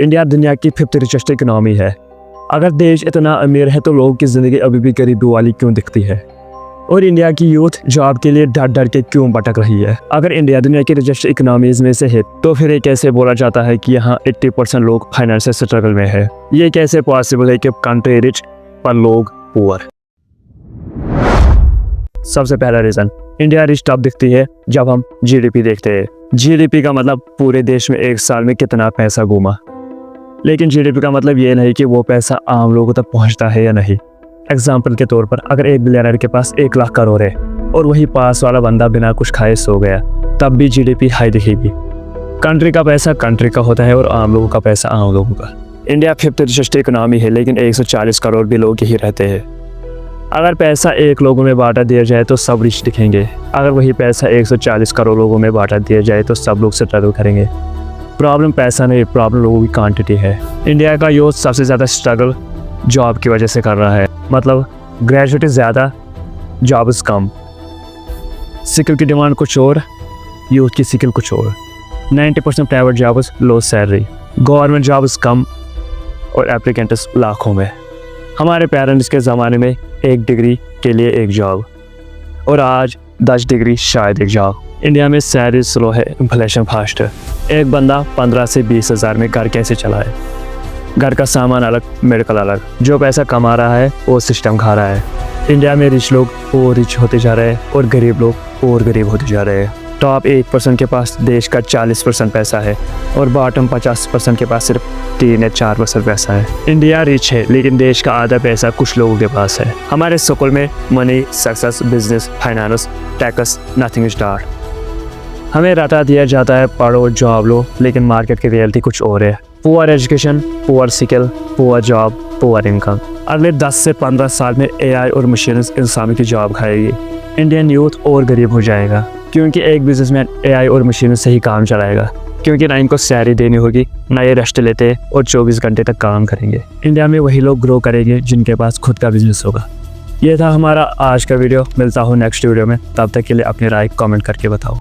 India दुनिया की 5th richest economy है। अगर देश इतना अमीर है तो लोगों की ज़िंदगी अभी भी गरीबी वाली क्यों दिखती है? और इंडिया की यूथ जॉब के लिए डर डर के क्यों भटक रही है? अगर इंडिया दुनिया की रिचेस्ट इकोनॉमीज़ में से है तो फिर ये कैसे बोला जाता है कि यहाँ 80% लोग फाइनेंशियल स्ट्रगल में है? ये कैसे पॉसिबल है कि कंट्री रिच पर लोग पुअर? सबसे पहला रीज़न, इंडिया रिच तब दिखती है जब हम जीडीपी देखते हैं। जीडीपी का मतलब पूरे देश में एक साल में कितना पैसा घूमा, लेकिन जीडीपी का मतलब ये नहीं कि वो पैसा आम लोगों तक पहुंचता है या नहीं। एग्जाम्पल के तौर पर अगर एक बिलियनर के पास 1 लाख करोड़ है और वही पास वाला बंदा बिना कुछ खाए सो गया, तब भी जीडीपी हाई दिखेगी। कंट्री का पैसा कंट्री का होता है और आम लोगों का पैसा आम लोगों का। इंडिया 5th रिचेस्ट इकोनॉमी है, लेकिन 140 करोड़ भी लोग यही रहते हैं। अगर पैसा 1 लोगों में बांटा दिया जाए तो सब रिच दिखेंगे। अगर वही पैसा 140 करोड़ लोगों में बांटा दिया जाए तो सब लोग स्ट्रगल करेंगे। प्रॉब्लम पैसा नहीं, प्रॉब्लम लोगों की क्वांटिटी है। इंडिया का यूथ सबसे ज़्यादा स्ट्रगल जॉब की वजह से कर रहा है। मतलब ग्रेजुएट ज़्यादा, जॉब्स कम। स्किल की डिमांड कुछ और, यूथ की स्किल कुछ और। 90% private jobs, low salary. Government jobs कम और एप्लीकेंट्स लाखों में। हमारे पेरेंट्स के ज़माने में 1 डिग्री के लिए 1 जॉब, और आज 10 डिग्री शायद 1 जॉब। इंडिया में सैलरी स्लो है, इन्फ्लेशन फास्ट है। एक बंदा 15 से 20 हज़ार में घर कैसे चलाए? घर का सामान अलग, मेडिकल अलग। जो पैसा कमा रहा है वो सिस्टम खा रहा है। इंडिया में रिच लोग और रिच होते जा रहे हैं और गरीब लोग और गरीब होते जा रहे हैं। टॉप 1% के पास देश का 40% पैसा है और बॉटम 50% के पास सिर्फ 3 या 4% पैसा है। इंडिया रिच है, लेकिन देश का आधा पैसा कुछ लोगों के पास है। हमारे स्कूल में money, success, business, finance, tax, nothing is dart. हमें रटा दिया जाता है पढ़ो, जॉब लो, लेकिन मार्केट की रियलिटी कुछ और है। Poor education, poor skill, poor job, poor income. अगले 10 से 15 साल में एआई और मशीन इंसानों की जॉब खाएगी। इंडियन यूथ और गरीब हो जाएगा, क्योंकि एक बिजनेसमैन एआई और मशीन से ही काम चलाएगा। क्योंकि ना इनको सैलरी देनी होगी, ना ये रेस्ट लेते और 24 घंटे तक काम करेंगे। इंडिया में वही लोग ग्रो करेंगे जिनके पास खुद का बिजनेस होगा। ये था हमारा आज का वीडियो। मिलता हूँ नेक्स्ट वीडियो में, तब तक के लिए अपनी राय कमेंट करके बताओ।